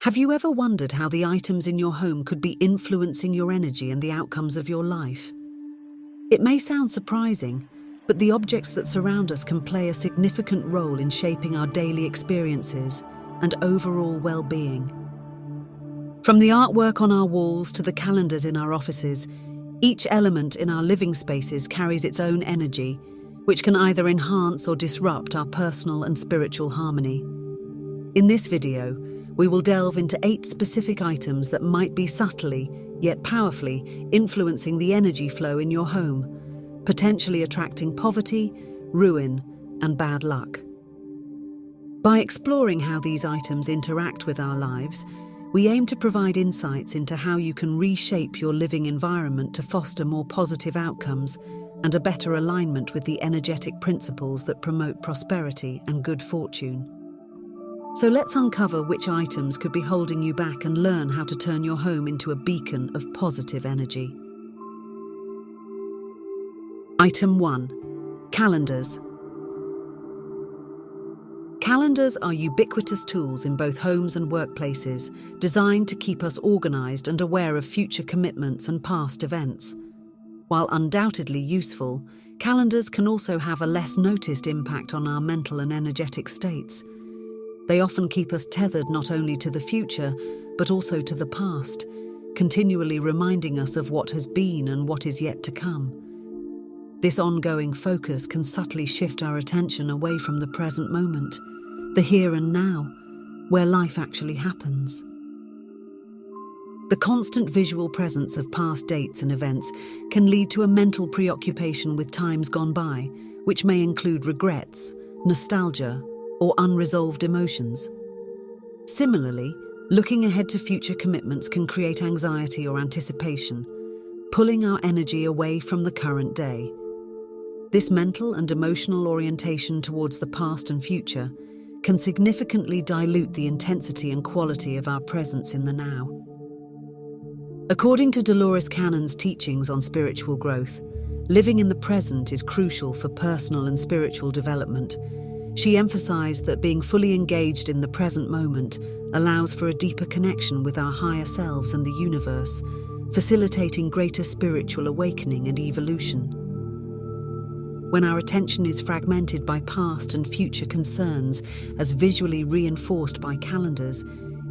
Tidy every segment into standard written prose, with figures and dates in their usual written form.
Have you ever wondered how the items in your home could be influencing your energy and the outcomes of your life? It may sound surprising, but the objects that surround us can play a significant role in shaping our daily experiences and overall well-being. From the artwork on our walls to the calendars in our offices, each element in our living spaces carries its own energy, which can either enhance or disrupt our personal and spiritual harmony. In this video, we will delve into 8 specific items that might be subtly, yet powerfully, influencing the energy flow in your home, potentially attracting poverty, ruin, and bad luck. By exploring how these items interact with our lives, we aim to provide insights into how you can reshape your living environment to foster more positive outcomes and a better alignment with the energetic principles that promote prosperity and good fortune. So let's uncover which items could be holding you back and learn how to turn your home into a beacon of positive energy. Item 1. Calendars. Calendars are ubiquitous tools in both homes and workplaces, designed to keep us organized and aware of future commitments and past events. While undoubtedly useful, calendars can also have a less noticed impact on our mental and energetic states. They often keep us tethered not only to the future, but also to the past, continually reminding us of what has been and what is yet to come. This ongoing focus can subtly shift our attention away from the present moment, the here and now, where life actually happens. The constant visual presence of past dates and events can lead to a mental preoccupation with times gone by, which may include regrets, nostalgia, or unresolved emotions. Similarly, looking ahead to future commitments can create anxiety or anticipation, pulling our energy away from the current day. This mental and emotional orientation towards the past and future can significantly dilute the intensity and quality of our presence in the now. According to Dolores Cannon's teachings on spiritual growth, living in the present is crucial for personal and spiritual development. She emphasized that being fully engaged in the present moment allows for a deeper connection with our higher selves and the universe, facilitating greater spiritual awakening and evolution. When our attention is fragmented by past and future concerns, as visually reinforced by calendars,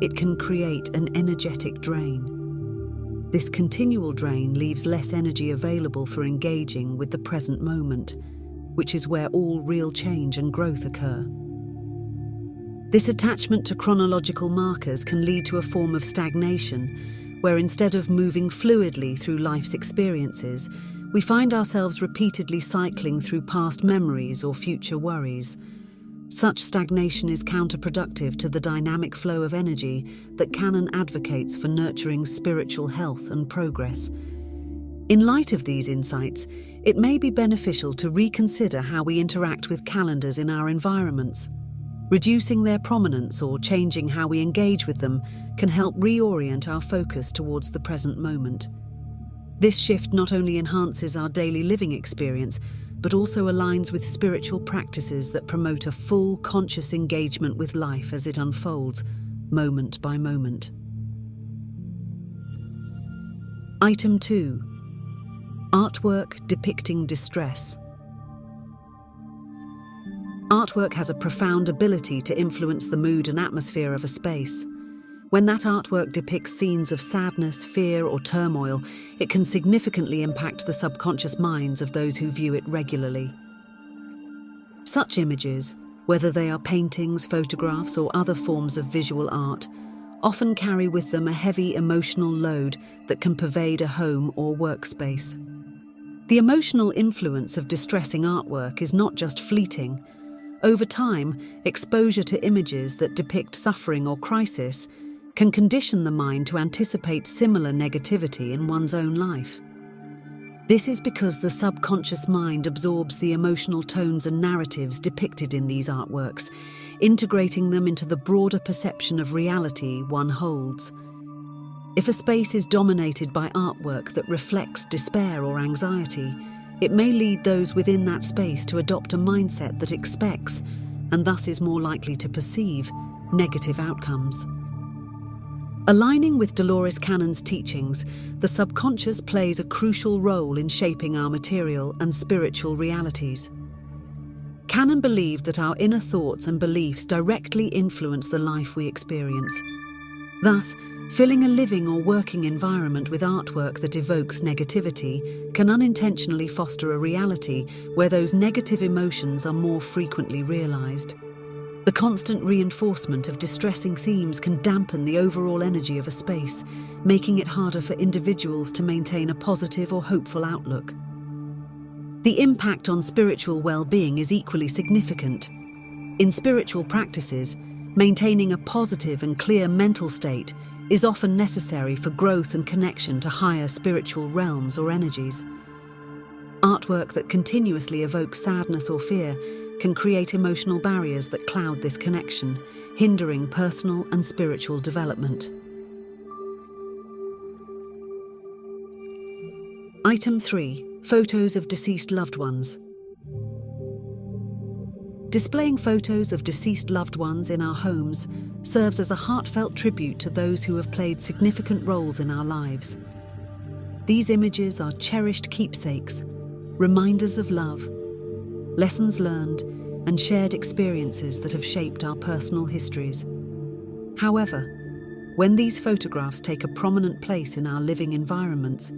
it can create an energetic drain. This continual drain leaves less energy available for engaging with the present moment, which is where all real change and growth occur. This attachment to chronological markers can lead to a form of stagnation, where instead of moving fluidly through life's experiences, we find ourselves repeatedly cycling through past memories or future worries. Such stagnation is counterproductive to the dynamic flow of energy that Cannon advocates for nurturing spiritual health and progress. In light of these insights, it may be beneficial to reconsider how we interact with calendars in our environments. Reducing their prominence or changing how we engage with them can help reorient our focus towards the present moment. This shift not only enhances our daily living experience, but also aligns with spiritual practices that promote a full, conscious engagement with life as it unfolds, moment by moment. Item 2. Artwork depicting distress. Artwork has a profound ability to influence the mood and atmosphere of a space. When that artwork depicts scenes of sadness, fear, or turmoil, it can significantly impact the subconscious minds of those who view it regularly. Such images, whether they are paintings, photographs, or other forms of visual art, often carry with them a heavy emotional load that can pervade a home or workspace. The emotional influence of distressing artwork is not just fleeting. Over time, exposure to images that depict suffering or crisis can condition the mind to anticipate similar negativity in one's own life. This is because the subconscious mind absorbs the emotional tones and narratives depicted in these artworks, integrating them into the broader perception of reality one holds. If a space is dominated by artwork that reflects despair or anxiety, it may lead those within that space to adopt a mindset that expects, and thus is more likely to perceive, negative outcomes. Aligning with Dolores Cannon's teachings, the subconscious plays a crucial role in shaping our material and spiritual realities. Cannon believed that our inner thoughts and beliefs directly influence the life we experience. Thus, filling a living or working environment with artwork that evokes negativity can unintentionally foster a reality where those negative emotions are more frequently realized. The constant reinforcement of distressing themes can dampen the overall energy of a space, making it harder for individuals to maintain a positive or hopeful outlook. The impact on spiritual well-being is equally significant. In spiritual practices, maintaining a positive and clear mental state is often necessary for growth and connection to higher spiritual realms or energies. Artwork that continuously evokes sadness or fear can create emotional barriers that cloud this connection, hindering personal and spiritual development. Item 3. Photos of deceased loved ones. Displaying photos of deceased loved ones in our homes serves as a heartfelt tribute to those who have played significant roles in our lives. These images are cherished keepsakes, reminders of love, lessons learned, and shared experiences that have shaped our personal histories. However, when these photographs take a prominent place in our living environments,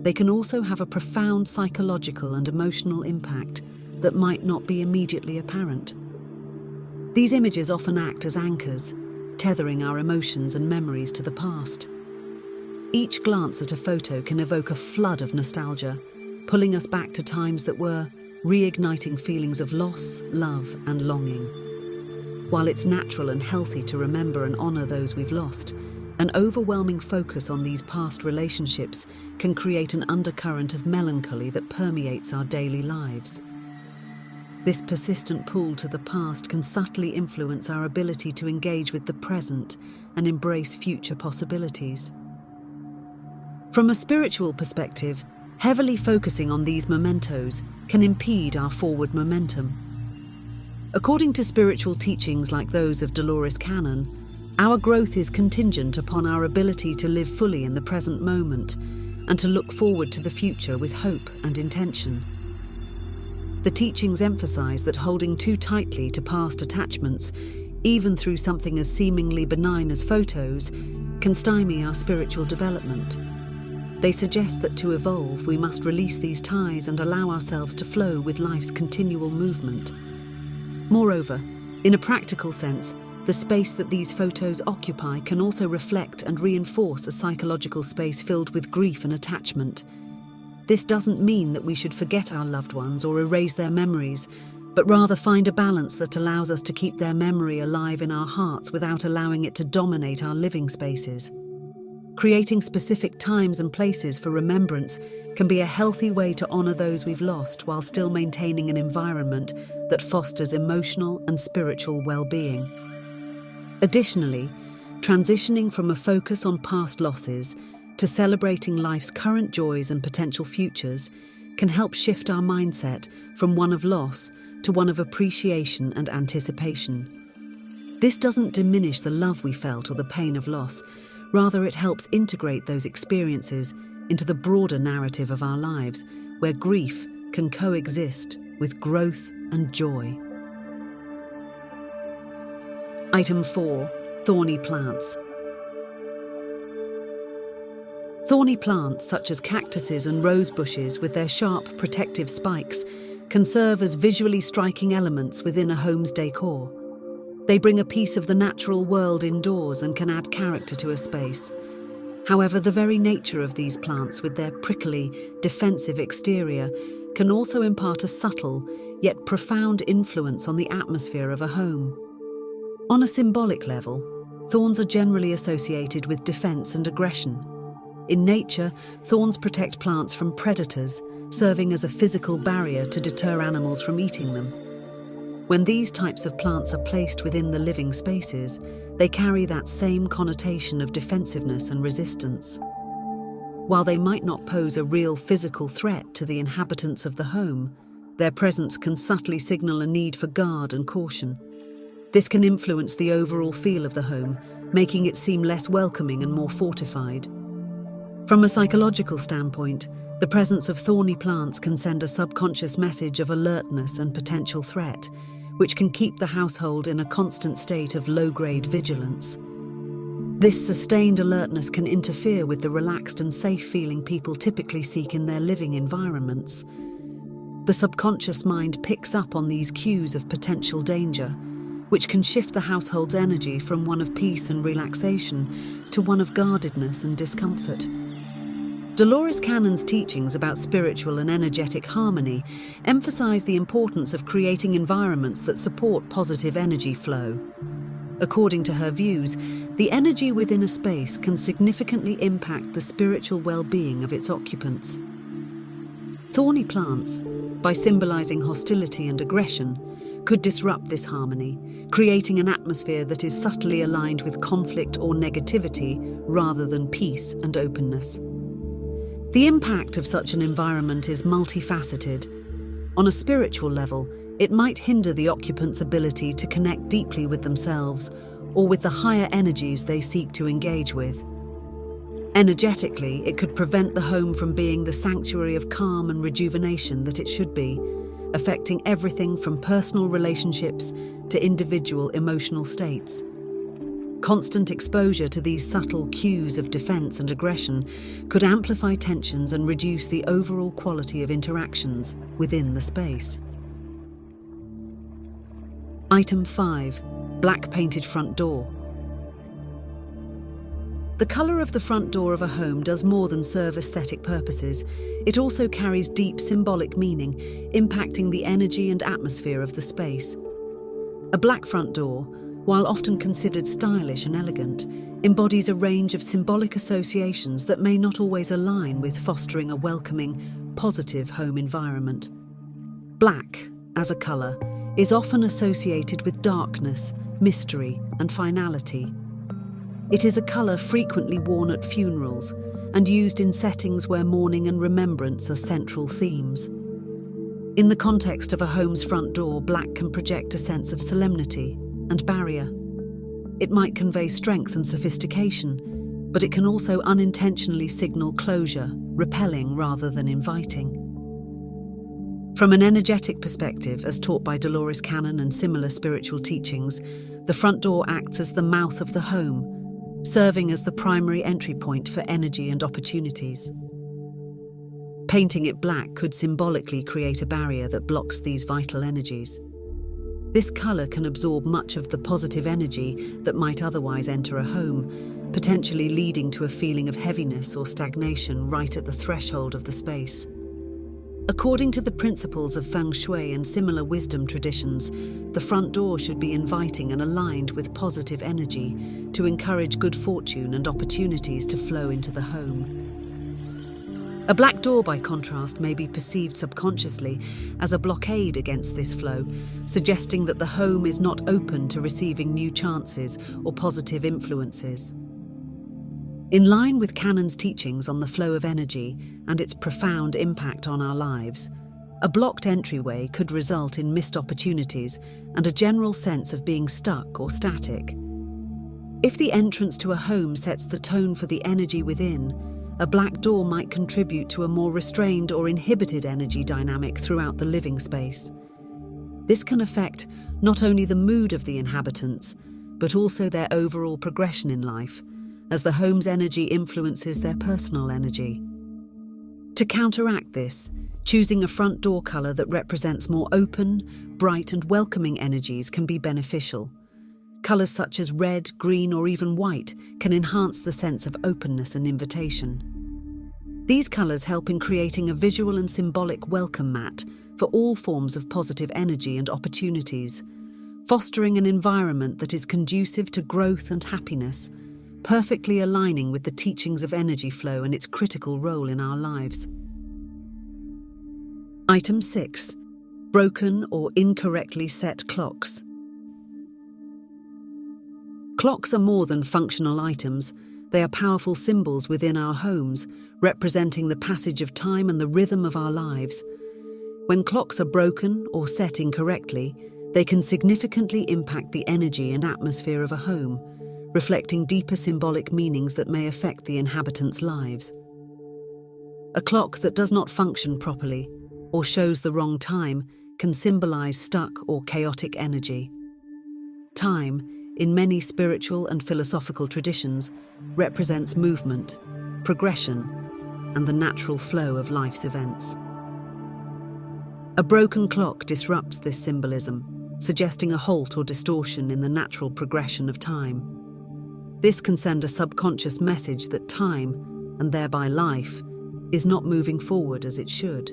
they can also have a profound psychological and emotional impact that might not be immediately apparent. These images often act as anchors, tethering our emotions and memories to the past. Each glance at a photo can evoke a flood of nostalgia, pulling us back to times that were, reigniting feelings of loss, love, and longing. While it's natural and healthy to remember and honor those we've lost, an overwhelming focus on these past relationships can create an undercurrent of melancholy that permeates our daily lives. This persistent pull to the past can subtly influence our ability to engage with the present and embrace future possibilities. From a spiritual perspective, heavily focusing on these mementos can impede our forward momentum. According to spiritual teachings like those of Dolores Cannon, our growth is contingent upon our ability to live fully in the present moment and to look forward to the future with hope and intention. The teachings emphasize that holding too tightly to past attachments, even through something as seemingly benign as photos, can stymie our spiritual development. They suggest that to evolve, we must release these ties and allow ourselves to flow with life's continual movement. Moreover, in a practical sense, the space that these photos occupy can also reflect and reinforce a psychological space filled with grief and attachment. This doesn't mean that we should forget our loved ones or erase their memories, but rather find a balance that allows us to keep their memory alive in our hearts without allowing it to dominate our living spaces. Creating specific times and places for remembrance can be a healthy way to honor those we've lost while still maintaining an environment that fosters emotional and spiritual well-being. Additionally, transitioning from a focus on past losses to celebrating life's current joys and potential futures can help shift our mindset from one of loss to one of appreciation and anticipation. This doesn't diminish the love we felt or the pain of loss, rather it helps integrate those experiences into the broader narrative of our lives, where grief can coexist with growth and joy. Item 4. Thorny plants. Thorny plants such as cactuses and rose bushes with their sharp protective spikes can serve as visually striking elements within a home's decor. They bring a piece of the natural world indoors and can add character to a space. However, the very nature of these plants with their prickly, defensive exterior can also impart a subtle, yet profound influence on the atmosphere of a home. On a symbolic level, thorns are generally associated with defense and aggression. In nature, thorns protect plants from predators, serving as a physical barrier to deter animals from eating them. When these types of plants are placed within the living spaces, they carry that same connotation of defensiveness and resistance. While they might not pose a real physical threat to the inhabitants of the home, their presence can subtly signal a need for guard and caution. This can influence the overall feel of the home, making it seem less welcoming and more fortified. From a psychological standpoint, the presence of thorny plants can send a subconscious message of alertness and potential threat, which can keep the household in a constant state of low-grade vigilance. This sustained alertness can interfere with the relaxed and safe feeling people typically seek in their living environments. The subconscious mind picks up on these cues of potential danger, which can shift the household's energy from one of peace and relaxation to one of guardedness and discomfort. Dolores Cannon's teachings about spiritual and energetic harmony emphasize the importance of creating environments that support positive energy flow. According to her views, the energy within a space can significantly impact the spiritual well-being of its occupants. Thorny plants, by symbolizing hostility and aggression, could disrupt this harmony, creating an atmosphere that is subtly aligned with conflict or negativity rather than peace and openness. The impact of such an environment is multifaceted. On a spiritual level, it might hinder the occupant's ability to connect deeply with themselves or with the higher energies they seek to engage with. Energetically, it could prevent the home from being the sanctuary of calm and rejuvenation that it should be, affecting everything from personal relationships to individual emotional states. Constant exposure to these subtle cues of defense and aggression could amplify tensions and reduce the overall quality of interactions within the space. Item 5. Black painted front door. The colour of the front door of a home does more than serve aesthetic purposes. It also carries deep symbolic meaning, impacting the energy and atmosphere of the space. A black front door, while often considered stylish and elegant, embodies a range of symbolic associations that may not always align with fostering a welcoming, positive home environment. Black, as a colour, is often associated with darkness, mystery, and finality. It is a colour frequently worn at funerals and used in settings where mourning and remembrance are central themes. In the context of a home's front door, black can project a sense of solemnity and barrier. It might convey strength and sophistication, but it can also unintentionally signal closure, repelling rather than inviting. From an energetic perspective, as taught by Dolores Cannon and similar spiritual teachings, the front door acts as the mouth of the home, serving as the primary entry point for energy and opportunities. Painting it black could symbolically create a barrier that blocks these vital energies. This colour can absorb much of the positive energy that might otherwise enter a home, potentially leading to a feeling of heaviness or stagnation right at the threshold of the space. According to the principles of feng shui and similar wisdom traditions, the front door should be inviting and aligned with positive energy to encourage good fortune and opportunities to flow into the home. A black door, by contrast, may be perceived subconsciously as a blockade against this flow, suggesting that the home is not open to receiving new chances or positive influences. In line with Cannon's teachings on the flow of energy and its profound impact on our lives, a blocked entryway could result in missed opportunities and a general sense of being stuck or static. If the entrance to a home sets the tone for the energy within, a black door might contribute to a more restrained or inhibited energy dynamic throughout the living space. This can affect not only the mood of the inhabitants, but also their overall progression in life, as the home's energy influences their personal energy. To counteract this, choosing a front door colour that represents more open, bright and welcoming energies can be beneficial. Colours such as red, green or even white can enhance the sense of openness and invitation. These colours help in creating a visual and symbolic welcome mat for all forms of positive energy and opportunities, fostering an environment that is conducive to growth and happiness, perfectly aligning with the teachings of energy flow and its critical role in our lives. Item 6. Broken or incorrectly set clocks. Clocks are more than functional items. They are powerful symbols within our homes, representing the passage of time and the rhythm of our lives. When clocks are broken or set incorrectly, they can significantly impact the energy and atmosphere of a home, reflecting deeper symbolic meanings that may affect the inhabitants' lives. A clock that does not function properly or shows the wrong time can symbolize stuck or chaotic energy. Time, in many spiritual and philosophical traditions, represents movement, progression, and the natural flow of life's events. A broken clock disrupts this symbolism, suggesting a halt or distortion in the natural progression of time. This can send a subconscious message that time, and thereby life, is not moving forward as it should.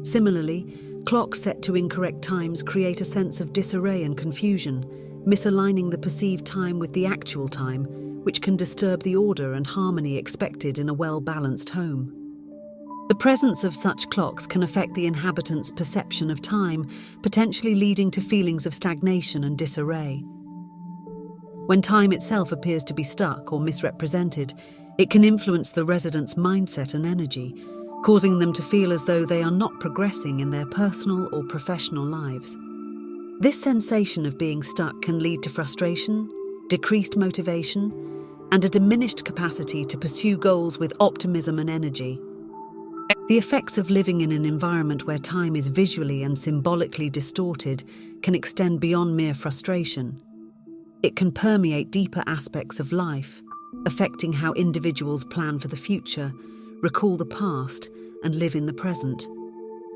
Similarly, clocks set to incorrect times create a sense of disarray and confusion, misaligning the perceived time with the actual time, which can disturb the order and harmony expected in a well-balanced home. The presence of such clocks can affect the inhabitants' perception of time, potentially leading to feelings of stagnation and disarray. When time itself appears to be stuck or misrepresented, it can influence the residents' mindset and energy, causing them to feel as though they are not progressing in their personal or professional lives. This sensation of being stuck can lead to frustration, decreased motivation, and a diminished capacity to pursue goals with optimism and energy. The effects of living in an environment where time is visually and symbolically distorted can extend beyond mere frustration. It can permeate deeper aspects of life, affecting how individuals plan for the future, recall the past, and live in the present.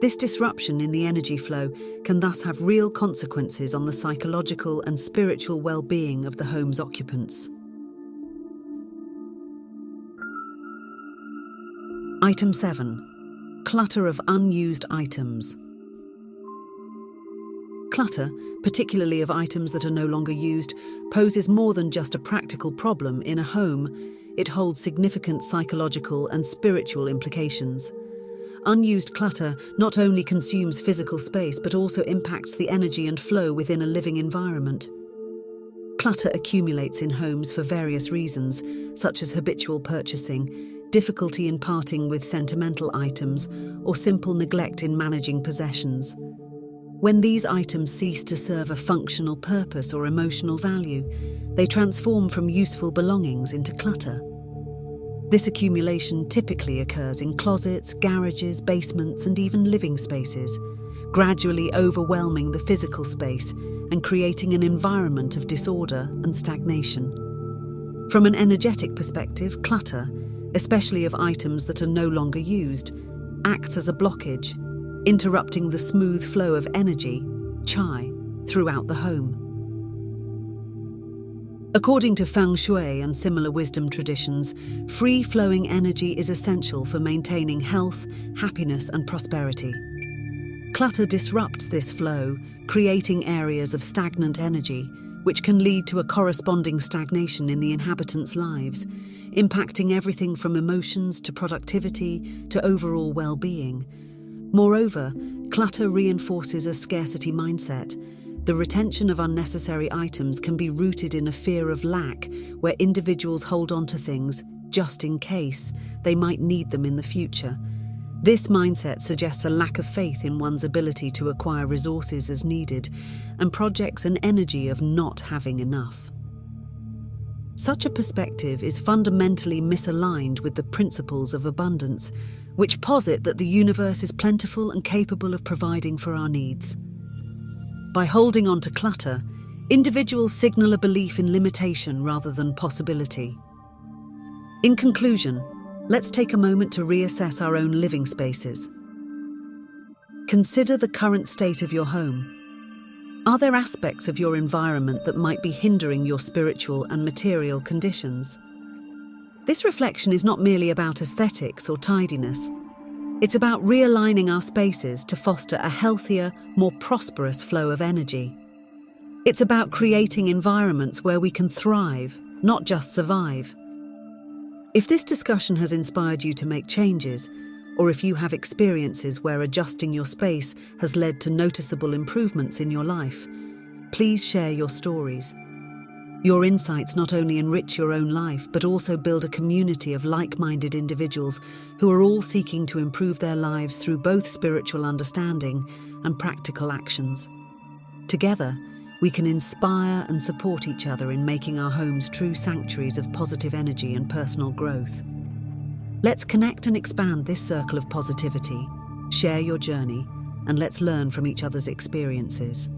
This disruption in the energy flow can thus have real consequences on the psychological and spiritual well-being of the home's occupants. Item 7. Clutter of unused items. Clutter, particularly of items that are no longer used, poses more than just a practical problem in a home. It holds significant psychological and spiritual implications. Unused clutter not only consumes physical space but also impacts the energy and flow within a living environment. Clutter accumulates in homes for various reasons, such as habitual purchasing, difficulty in parting with sentimental items, or simple neglect in managing possessions. When these items cease to serve a functional purpose or emotional value, they transform from useful belongings into clutter. This accumulation typically occurs in closets, garages, basements, and even living spaces, gradually overwhelming the physical space and creating an environment of disorder and stagnation. From an energetic perspective, clutter, especially of items that are no longer used, acts as a blockage, interrupting the smooth flow of energy, chi, throughout the home. According to feng shui and similar wisdom traditions, free-flowing energy is essential for maintaining health, happiness, and prosperity. Clutter disrupts this flow, creating areas of stagnant energy, which can lead to a corresponding stagnation in the inhabitants' lives, impacting everything from emotions to productivity to overall well-being. Moreover, clutter reinforces a scarcity mindset. The retention of unnecessary items can be rooted in a fear of lack, where individuals hold on to things just in case they might need them in the future. This mindset suggests a lack of faith in one's ability to acquire resources as needed and projects an energy of not having enough. Such a perspective is fundamentally misaligned with the principles of abundance, which posit that the universe is plentiful and capable of providing for our needs. By holding on to clutter, individuals signal a belief in limitation rather than possibility. In conclusion, let's take a moment to reassess our own living spaces. Consider the current state of your home. Are there aspects of your environment that might be hindering your spiritual and material conditions? This reflection is not merely about aesthetics or tidiness. It's about realigning our spaces to foster a healthier, more prosperous flow of energy. It's about creating environments where we can thrive, not just survive. If this discussion has inspired you to make changes, or if you have experiences where adjusting your space has led to noticeable improvements in your life, please share your stories. Your insights not only enrich your own life, but also build a community of like-minded individuals who are all seeking to improve their lives through both spiritual understanding and practical actions. Together, We can inspire and support each other in making our homes true sanctuaries of positive energy and personal growth. Let's connect and expand this circle of positivity, share your journey, and let's learn from each other's experiences.